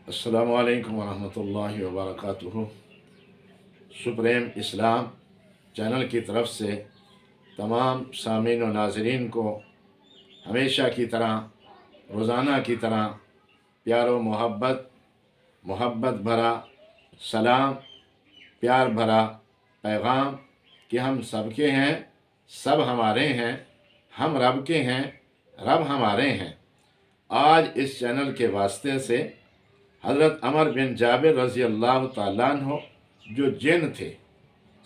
अस्सलामु अलैकुम वरहमतुल्लाहि वबरकातुहू। सुप्रीम इस्लाम चैनल की तरफ से तमाम सामीन व नाज़रीन को हमेशा की तरह, रोज़ाना की तरह प्यार व मोहब्बत भरा सलाम, प्यार भरा पैगाम कि हम सबके हैं, सब हमारे हैं, हम रब के हैं, रब हमारे हैं। आज इस चैनल के वास्ते से हज़रत अमर बिन जाबिर रज़ी अल्लाह ताला अन्हु जो जिन थे,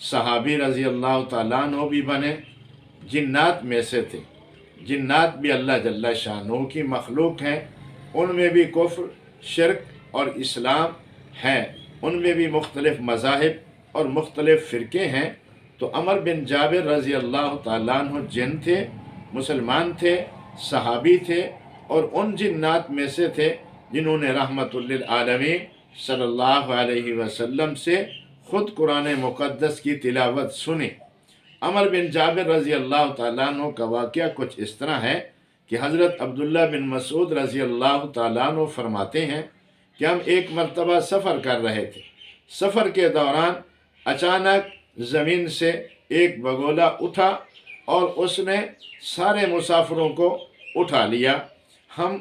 सहाबी रज़ी अल्लाह ताला अन्हु भी बने, जिन्नात में से थे। जिन्नात भी अल्लाह जल्ला शानहू की मखलूक हैं, उनमें भी कुफ्र, शिरक और इस्लाम है, उनमें भी मुख्तलिफ़ मज़ाहिब और मुख्तलिफ़ फ़िरके हैं। तो अमर बिन जाबिर रज़ी अल्लाह ताला अन्हु जिन थे, मुसलमान थे, सहाबी थे और उन जिन्नात में से थे जिन्होंने रहमतुल लिल आलमीन सल्लल्लाहु अलैहि वसल्लम से ख़ुद कुरान मुक़द्दस की तिलावत सुनी। अमर बिन जाबिर रज़ी अल्लाह ताला अन्हु का वाक़या कुछ इस तरह है कि हज़रत अब्दुल्ला बिन मसूद रज़ी अल्लाह ताला अन्हु फरमाते हैं कि हम एक मरतबा सफ़र कर रहे थे। सफ़र के दौरान अचानक ज़मीन से एक बगोला उठा और उसने सारे मुसाफिरों को उठा लिया। हम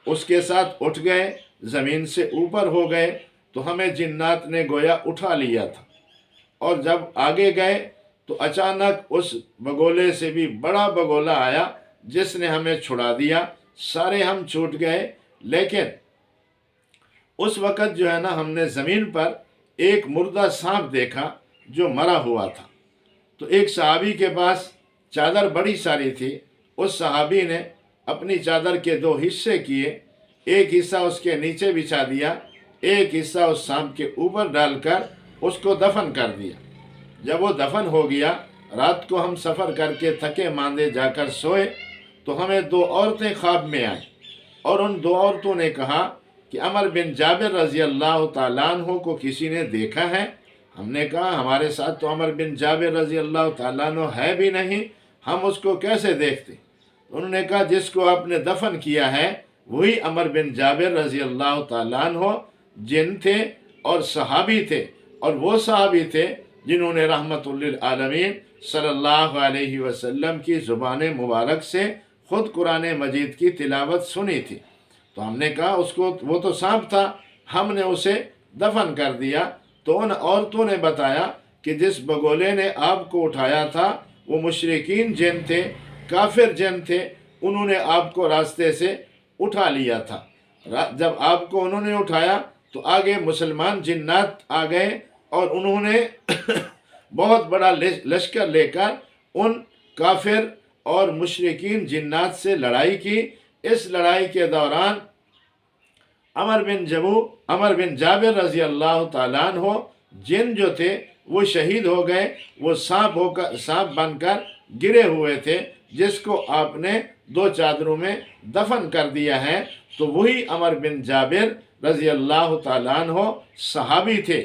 उसके साथ उठ गए, ज़मीन से ऊपर हो गए तो हमें जिन्नात ने गोया उठा लिया था। और जब आगे गए तो अचानक उस बगोले से भी बड़ा बगोला आया जिसने हमें छुड़ा दिया, सारे हम छूट गए। लेकिन उस वक़्त जो है ना, हमने ज़मीन पर एक मुर्दा सांप देखा जो मरा हुआ था। तो एक सहाबी के पास चादर बड़ी सारी थी। उस सहाबी ने अपनी चादर के दो हिस्से किए, एक हिस्सा उसके नीचे बिछा दिया, एक हिस्सा उस सांप के ऊपर डालकर उसको दफन कर दिया। जब वो दफन हो गया, रात को हम सफ़र करके थके मांदे जाकर सोए तो हमें दो औरतें ख्वाब में आईं और उन दो औरतों ने कहा कि अमर बिन जाबिर रज़ी अल्लाह ताला अन्हु को किसी ने देखा है? हमने कहा हमारे साथ तो अमर बिन जाबिर रज़ी अल्लाह ताला अन्हु है भी नहीं, हम उसको कैसे देखते? उन्होंने कहा जिसको आपने दफन किया है वही अमर बिन जाबिर रज़ी अल्लाह ताला अन्हु जिन थे और सहाबी थे। और वो सहाबी थे जिन्होंने रहमतुल लिल आलमीन सल्लल्लाहु अलैहि वसल्लम की ज़ुबान मुबारक से ख़ुद कुरान मजीद की तिलावत सुनी थी। तो हमने कहा उसको, वो तो सांप था, हमने उसे दफन कर दिया। तो उन औरतों ने बताया कि जिस बगोले ने आपको उठाया था वो मुशरिकीन जिन थे, काफिर जिन थे, उन्होंने आपको रास्ते से उठा लिया था। जब आपको उन्होंने उठाया तो आगे मुसलमान जिन्नात आ गए और उन्होंने बहुत बड़ा लश्कर लेकर उन काफिर और मुशरिकीन जिन्नात से लड़ाई की। इस लड़ाई के दौरान अमर बिन जाबिर रज़ी अल्लाह ताला अन्हु जिन जो थे वो शहीद हो गए। वो सांप बनकर गिरे हुए थे जिसको आपने दो चादरों में दफन कर दिया है। तो वही अमर बिन जाबिर रज़ी अल्लाह ताला अन्हु सहाबी थे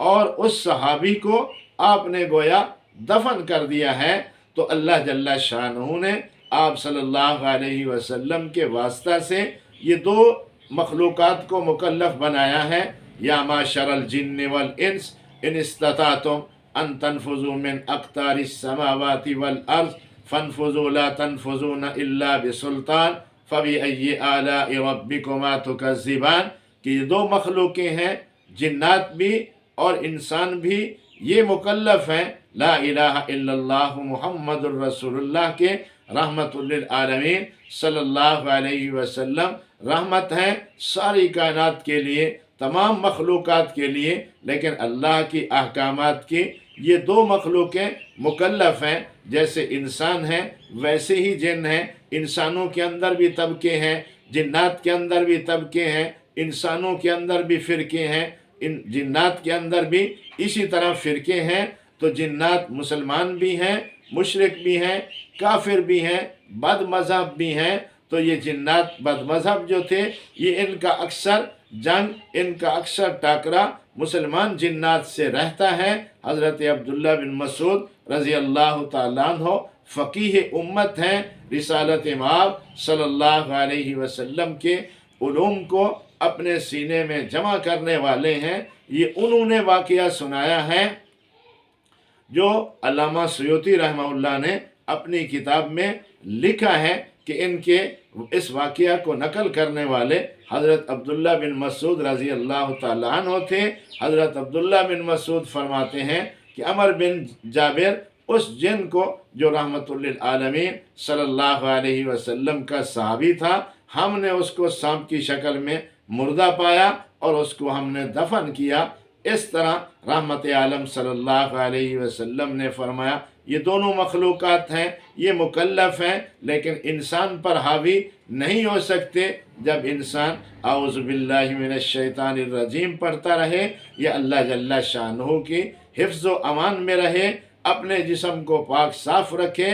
और उस सहाबी को आपने गोया दफन कर दिया है। तो अल्लाह जल्ला शानहू ने आप सल्लल्लाहु अलैहि वसल्लम के वास्ता से ये दो मखलूक़ात को मुकल्लफ बनाया है। या माशरल जिन्न वल इंस इन इस्ततातुम अन तनफुज़ू मिन अक़तारिस समावाति वल अर्ज़ फनफुज़ू ला तनफुज़ून इल्ला बिसुल्तान फ़बिअय्यि आलाइ रब्बिकुमा तुकज़्ज़िबान। कि ये दो मखलूक़ें हैं, जिन्नात भी और इंसान भी, ये मुकल्लफ हैं ला इलाहा इल्लल्लाह मुहम्मदुर रसूलुल्लाह के रहमतुल लिल आलमीन सल्लल्लाहु अलैहि वसल्लम रहमत हैं सारी कायनात के लिए, तमाम मखलूक़ात के लिए। लेकिन अल्लाह की अहकामात की ये दो मखलूक़ें मुकल्लफ हैं। जैसे इंसान हैं वैसे ही जिन हैं। इंसानों के अंदर भी तबके हैं, जिन्नात के अंदर भी तबके हैं, इंसानों के अंदर भी फ़िरके हैं, इन जिन्नात के अंदर भी इसी तरह फ़िरके हैं। तो जिन्नात मुसलमान भी हैं, मुशरिक भी हैं, काफिर भी हैं, बद मज़हब भी हैं। तो ये जिन्नात बद मज़हब जो थे, ये इनका अक्सर जंग, इनका अक्सर टाकरा मुसलमान जिन्नात से रहता है। हज़रत अब्दुल्ला बिन मसूद रज़ी अल्लाह ताला अन्हु फ़क़ीह उम्मत हैं, रिसालत इमाम सल्लल्लाहु अलैहि वसल्लम के उलूम को اپنے سینے میں جمع کرنے والے ہیں۔ یہ انہوں نے واقعہ سنایا ہے جو علامہ سیوطی رحمہ اللہ نے اپنی کتاب میں لکھا ہے کہ ان کے اس واقعہ کو نقل کرنے والے حضرت عبداللہ بن مسعود رضی اللہ تعالیٰ عنہ تھے۔ حضرت عبداللہ بن مسعود فرماتے ہیں کہ عمر بن جابر اس جن کو جو رحمت للعالمین صلی اللہ علیہ وسلم کا صحابی تھا، ہم نے اس کو سانپ کی شکل میں مردہ پایا اور اس کو ہم نے دفن کیا۔ اس طرح رحمت عالم صلی اللہ علیہ وسلم نے فرمایا یہ دونوں مخلوقات ہیں، یہ مکلف ہیں لیکن انسان پر حاوی نہیں ہو سکتے۔ جب انسان اعوذ باللہ من الشیطان الرجیم پڑھتا رہے یا اللہ جل شانہ کی حفظ و امان میں رہے، اپنے جسم کو پاک صاف رکھے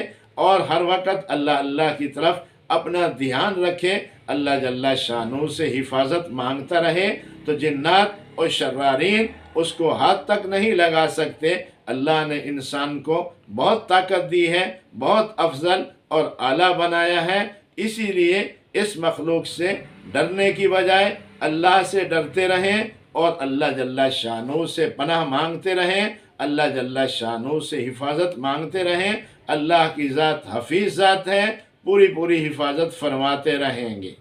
اور ہر وقت اللہ اللہ کی طرف اپنا دھیان رکھے، اللہ جل شانہ سے حفاظت مانگتا رہے، تو جنات اور شرارین اس کو ہاتھ تک نہیں لگا سکتے۔ اللہ نے انسان کو بہت طاقت دی ہے، بہت افضل اور اعلیٰ بنایا ہے، اسی لیے اس مخلوق سے ڈرنے کی بجائے اللہ سے ڈرتے رہیں اور اللہ جل شانہ سے پناہ مانگتے رہیں، اللہ جل شانہ سے حفاظت مانگتے رہیں۔ اللہ کی ذات حفیظ ذات ہے، پوری حفاظت فرماتے رہیں گے۔